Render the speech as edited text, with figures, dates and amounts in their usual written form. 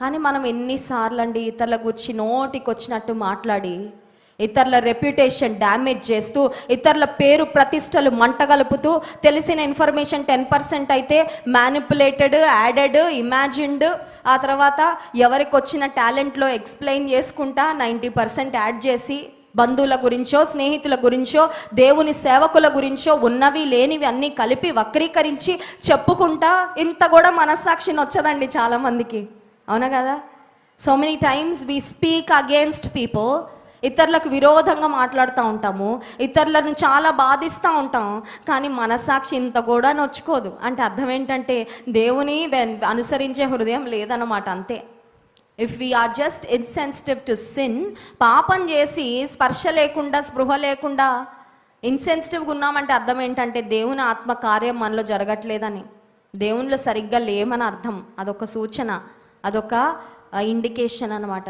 కానీ మనం ఎన్నిసార్లు అండి ఇతరుల గురించి నోటికి వచ్చినట్టు మాట్లాడి ఇతరుల రెప్యుటేషన్ డ్యామేజ్ చేస్తూ ఇతరుల పేరు ప్రతిష్టలు మంటగలుపుతూ తెలిసిన ఇన్ఫర్మేషన్ 10% అయితే మ్యానిపులేటెడ్, యాడెడ్, ఇమాజిన్డ్, ఆ తర్వాత ఎవరికి వచ్చిన టాలెంట్లో ఎక్స్ప్లెయిన్ చేసుకుంటా 90% యాడ్ చేసి బంధువుల గురించో స్నేహితుల గురించో దేవుని సేవకుల గురించో ఉన్నవి లేనివి అన్నీ కలిపి వక్రీకరించి చెప్పుకుంటా ఇంత కూడా మనస్సాక్షిని వచ్చదండి చాలామందికి. అవునా కదా? So many times we speak against people. ఇతరులకు విరోధంగా మాట్లాడుతూ ఉంటాము, ఇతరులను చాలా బాధిస్తూ ఉంటాం, కానీ మనస్సాక్షి ఇంత కూడా నొచ్చుకోదు. అంటే అర్థం ఏంటంటే దేవుని అనుసరించే హృదయం లేదన్నమాట, అంతే. If we're just insensitive to sin, పాపం చేసి స్పర్శ లేకుండా స్పృహ లేకుండా ఇన్సెన్సిటివ్గా ఉన్నామంటే అర్థం ఏంటంటే దేవుని ఆత్మ కార్యం మనలో జరగట్లేదని, దేవునిలో సరిగ్గా లేమని అర్థం. అదొక సూచన, అదొక ఇండికేషన్ అన్నమాట.